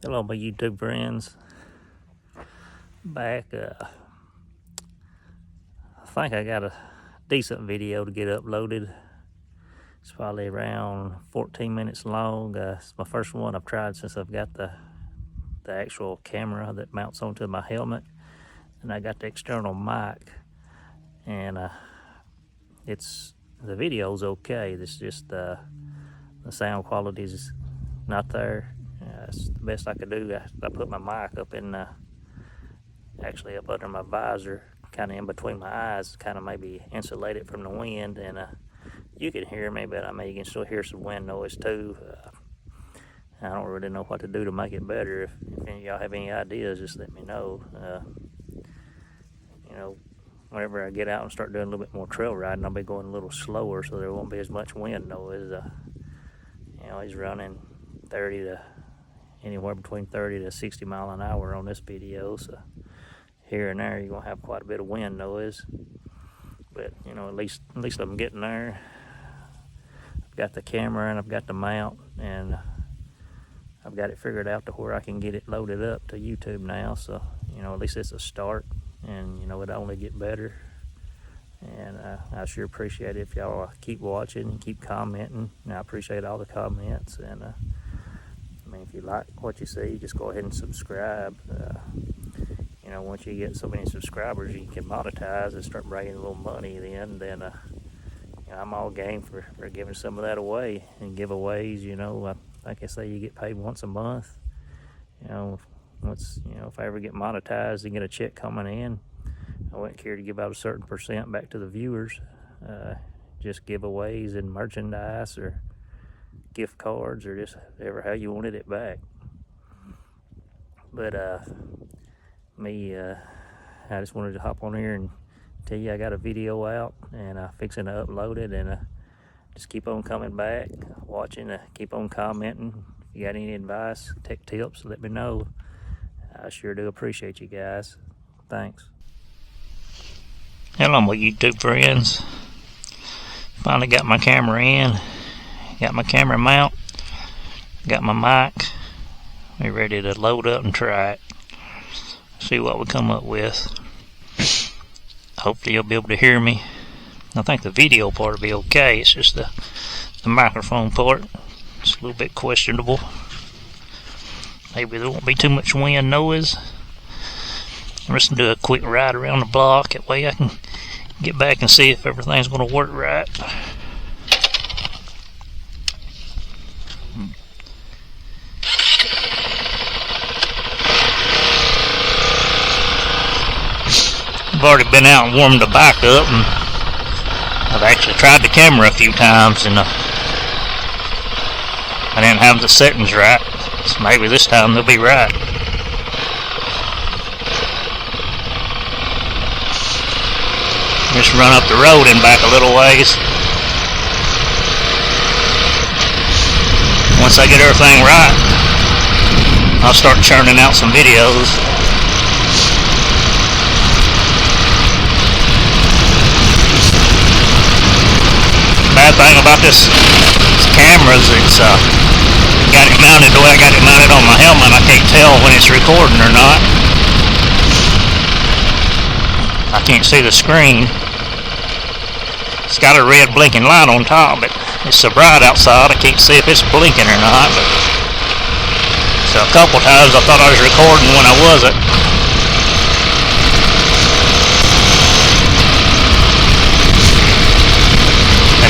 Hello, my YouTube friends. Back, I think I got a decent video to get uploaded. It's probably around 14 minutes long. It's my first one I've tried since I've got the actual camera that mounts onto my helmet, and I got the external mic, and the video's okay. It's just the sound quality is not there. It's the best I could do. I put my mic up in actually up under my visor, kind of in between my eyes, kind of maybe insulate it from the wind, and you can hear me, but I mean you can still hear some wind noise too. I don't really know what to do to make it better. If any of y'all have any ideas, just let me know. You know, whenever I get out and start doing a little bit more trail riding, I'll be going a little slower, so there won't be as much wind noise. You know, he's running anywhere between 30 to 60 mile an hour on this video, so here and there you're gonna have quite a bit of wind noise. But you know, at least I'm getting there. I've got the camera and I've got the mount, and I've got it figured out to where I can get it loaded up to YouTube now. So you know, at least it's a start, and you know, it'll only get better. And I sure appreciate it if y'all keep watching and keep commenting, and I appreciate all the comments. And I mean, if you like what you see, just go ahead and subscribe. You know, once you get so many subscribers, you can monetize and start bringing a little money. Then you know, I'm all game for giving some of that away. And giveaways, you know, like I say, you get paid once a month. You know, if I ever get monetized and get a check coming in, I wouldn't care to give out a certain percent back to the viewers. Just giveaways and merchandise or gift cards, or just ever how you wanted it back. But I just wanted to hop on here and tell you I got a video out, and I'm fixing to upload it, and just keep on coming back, watching, keep on commenting. If you got any advice, tech tips, let me know. I sure do appreciate you guys. Thanks. Hello, my YouTube friends. Finally got my camera in, got my camera mount, got my mic. We're ready to load up and try it. See what we come up with. Hopefully you'll be able to hear me. I think the video part will be okay. It's just the microphone part. It's a little bit questionable. Maybe there won't be too much wind noise. I'm just going to do a quick ride around the block. That way I can get back and see if everything's going to work right. I've already been out and warmed the bike up, and I've actually tried the camera a few times, and I didn't have the settings right, so maybe this time they'll be right. Just run up the road and back a little ways. Once I get everything right, I'll start churning out some videos. Bad thing about this camera is it's got it mounted the way I got it mounted on my helmet. I can't tell when it's recording or not. I can't see the screen. It's got a red blinking light on top, but it's so bright outside I can't see if it's blinking or not. But, so a couple times I thought I was recording when I wasn't.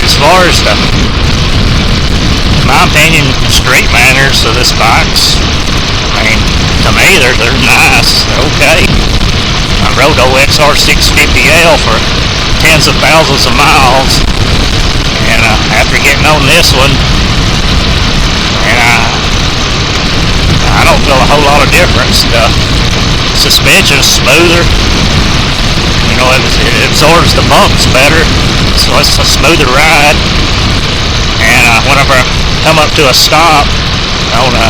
As far as in my opinion, street manners of this bikes, I mean, to me they're nice, they're okay. I rode CRF450RL for tens of thousands of miles, and after getting on this one, and I don't feel a whole lot of difference. The suspension's smoother. You know, it absorbs the bumps better, so it's a smoother ride. And whenever I come up to a stop on a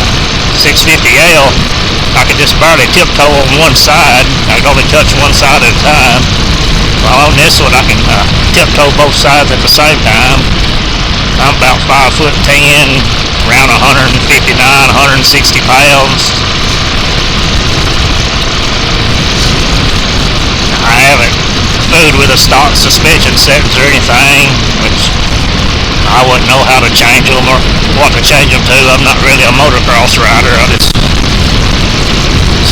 650L, I could just barely tiptoe on one side. I can only touch one side at a time. While on this one, I can tiptoe both sides at the same time. I'm about 5'10", around 159, 160 pounds. good with a stock suspension settings or anything, which I wouldn't know how to change them or what to change them to. I'm not really a motocross rider. It's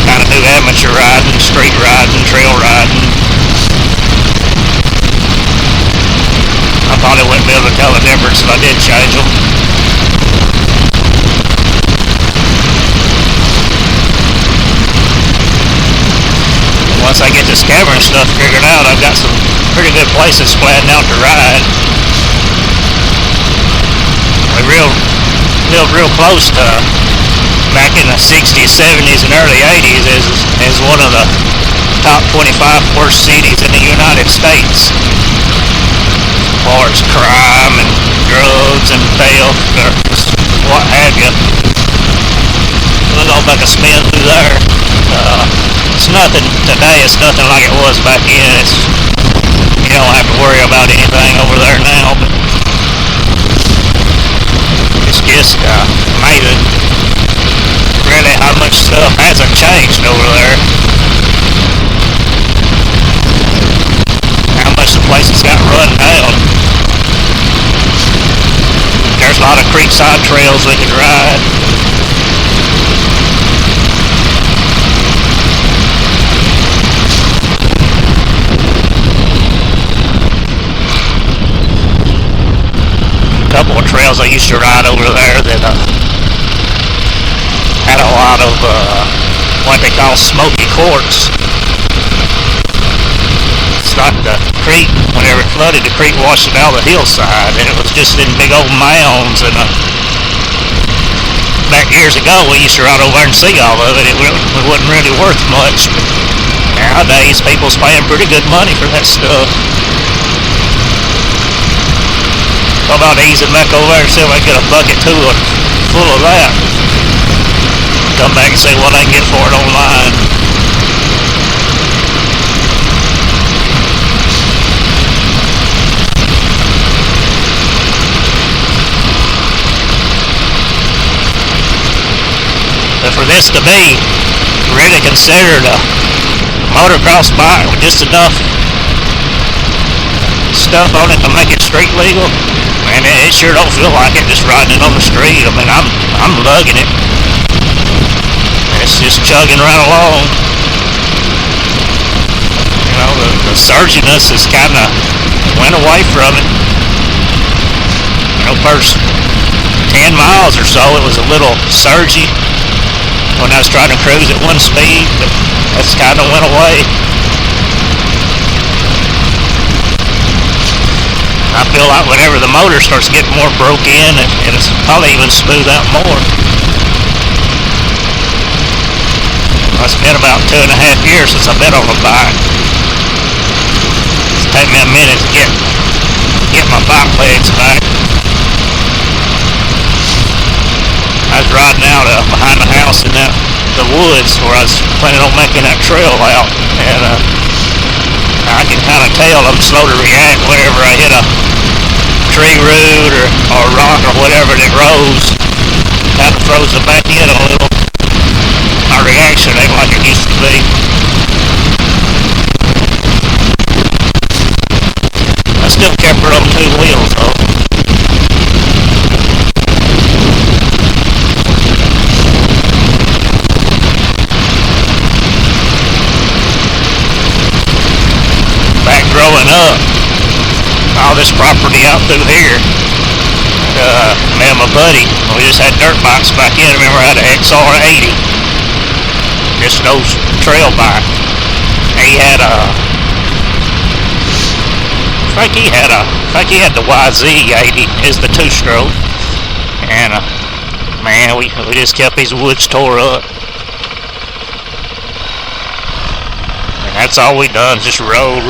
kind of do amateur riding, street riding, trail riding. I probably wouldn't be able to tell the difference if I did change them. Once I get this camera and stuff figured out, I've got some pretty good places planned out to ride. We lived real close to, back in the 60s, 70s, and early 80s, is one of the top 25 worst cities in the United States. As far as crime and drugs and theft or what have you. We'll go back a spin through there. It's nothing today. It's nothing like it was back then. You don't have to worry about anything over there now. But it's just amazing, really, how much stuff hasn't changed over there. How much the place has got run down. There's a lot of creekside trails we could ride. Couple of trails I used to ride over there that had a lot of what they call smoky quartz. It's like the creek, whenever it flooded, the creek washed it out of the hillside, and it was just in big old mounds. And back years ago, we used to ride over there and see all of it. It wasn't really worth much. But nowadays, people's paying pretty good money for that stuff. How about easing back over there and see if I can get a bucket full of that. Come back and see what I can get for it online. But for this to be really considered a motocross bike with just enough stuff on it to make it street legal, man, it sure don't feel like it just riding it on the street. I mean, I'm lugging it. It's just chugging right along. You know, the surginess has kind of went away from it. You know, first 10 miles or so, it was a little surgy when I was trying to cruise at one speed, but that's kind of went away. I feel like whenever the motor starts getting more broke in, it'll probably even smooth out more. It's been about 2.5 years since I've been on a bike. It's taken me a minute to get my bike legs back. I was riding out behind the house in the woods where I was planning on making that trail out, and I can kind of tell I'm slow to react whenever I hit a tree root or a rock or whatever that rose. Kind of throws the back end a little. My reaction ain't like it used to be. I still kept her on 2 wheels though. Back growing up, all this property out through here, me and my buddy, we just had dirt bikes back in. I remember I had an XR80, just an old trail bike. He had I think he had the YZ80, is the 2-stroke, and man, we just kept his woods tore up. And that's all we done, just rode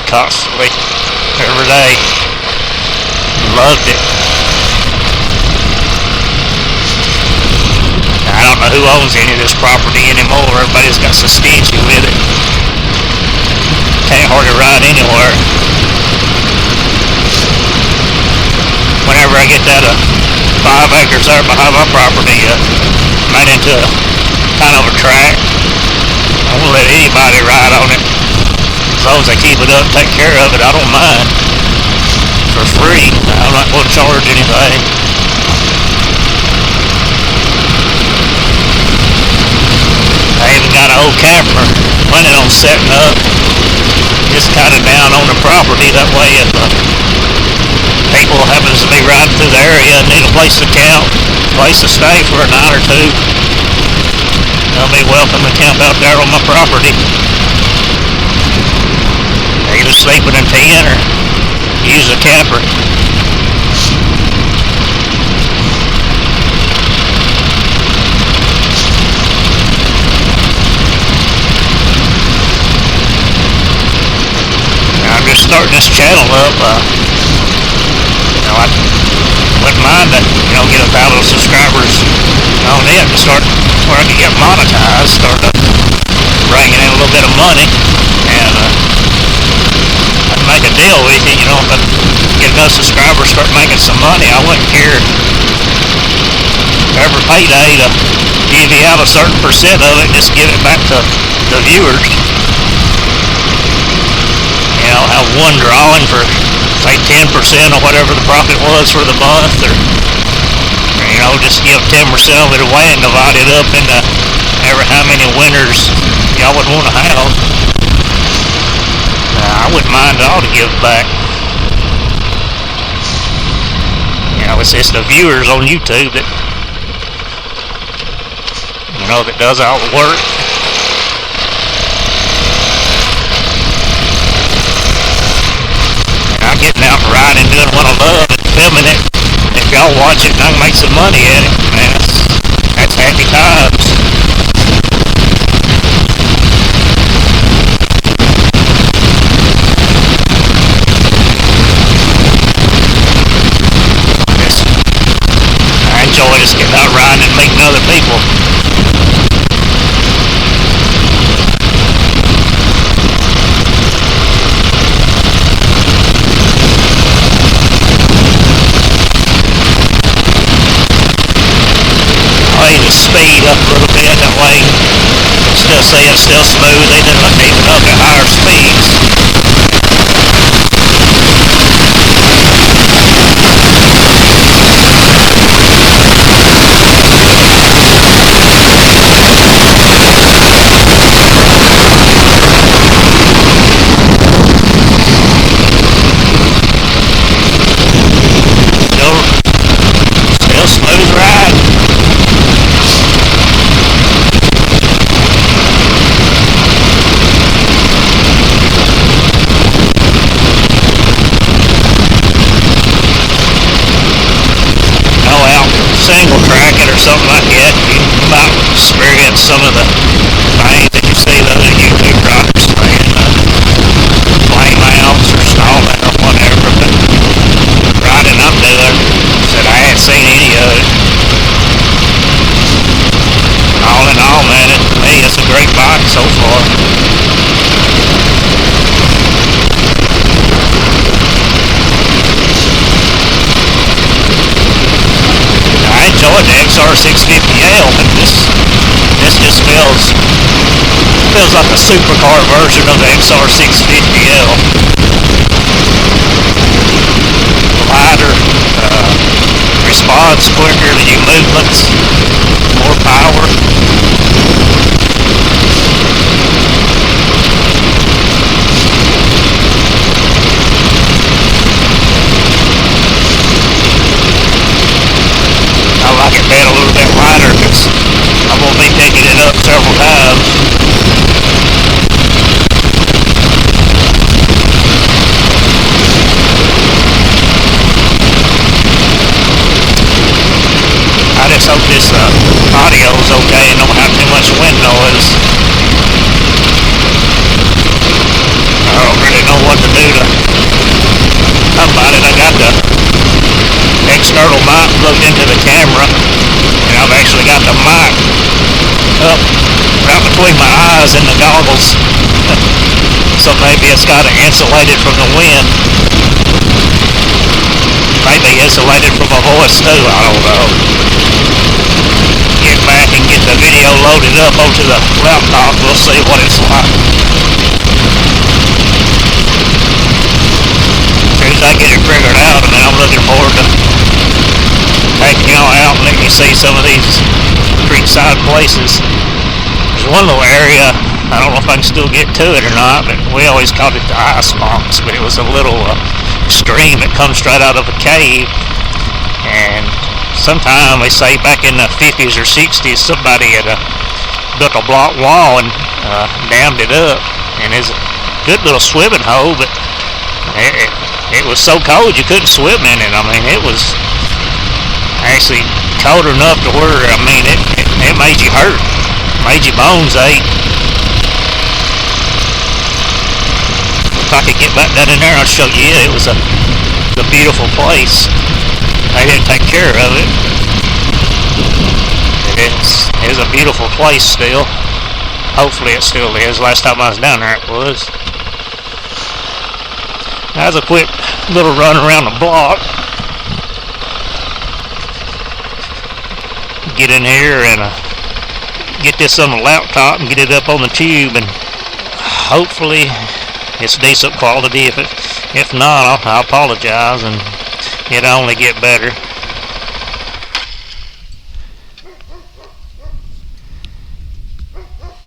constantly, every day. Loved it. I don't know who owns any of this property anymore. Everybody's got so stingy with it. Can't hardly ride anywhere. Whenever I get that 5 acres there behind my property made into kind of a track, I won't let anybody ride on it. As long as they keep it up, take care of it, I don't mind. For free. I'm not going to charge anything. I even got an old camper planning on setting up just kind of down on the property. That way if people happens to be riding through the area and need a place to camp, place to stay for a night or two, they'll be welcome to camp out there on my property. Either sleep in a tent or use a camper. I'm just starting this channel up. I wouldn't mind to, get 1,000 subscribers on it to start where I can get monetized, start bringing in a little bit of money, and I'd make a deal with you. If I get enough subscribers, start making some money, I wouldn't care every payday to give you out a certain percent of it, just give it back to the viewers. Have one drawing for, say, 10% or whatever the profit was for the month, or just give 10% of it away and divide it up into how many winners y'all would want to have. I wouldn't mind at all to give back. It's just the viewers on YouTube that that does all the work. Getting out and riding, doing what I love, and filming it. If y'all watch it and I can make some money at it, man, that's happy times. I enjoy just getting out riding and meeting other people. Speed up a little bit, that way still say it's still smooth, they didn't keep it up at higher speeds. Still smooth ride. Single track it or something like that, you might experience some of the things that you see the other YouTube riders saying, flame outs or stalling or whatever, but riding I'm doing, said I hadn't seen any of it. All in all, man, to me it's a great bike so far. I enjoyed the CRF450RL, and this just feels like a supercar version of the CRF450RL. Lighter, responds quicker to your movements, more power. I like it being a little bit lighter because I'm going to be picking it up several times. I just hope this audio is okay and don't have too much wind noise. I don't really know what to do to come about it. I got the external mic plugged into the camera, and I've actually got the mic up right between my eyes and the goggles, so maybe it's got it insulated from the wind, maybe insulated from my voice too, I don't know. Get back and get the video loaded up onto the laptop, we'll see what it's like. as I get it figured out, and then I'm looking forward to taking y'all out and letting you see some of these creekside places. There's one little area, I don't know if I can still get to it or not, but we always called it the ice box, but it was a little stream that comes straight out of a cave, and sometime they say back in the 50s or 60s somebody had built a block wall and dammed it up, and it's a good little swimming hole, but it was so cold you couldn't swim in it. I mean, it was actually cold enough to where, I mean, it made you hurt, made your bones ache. If I could get back down in there, I'd show you. It was a beautiful place. They didn't take care of it. It is a beautiful place still. Hopefully it still is. Last time I was down there it was. That was a quick little run around the block. Get in here and get this on the laptop and get it up on the tube, and hopefully it's decent quality. If not, I apologize, and it'll only get better.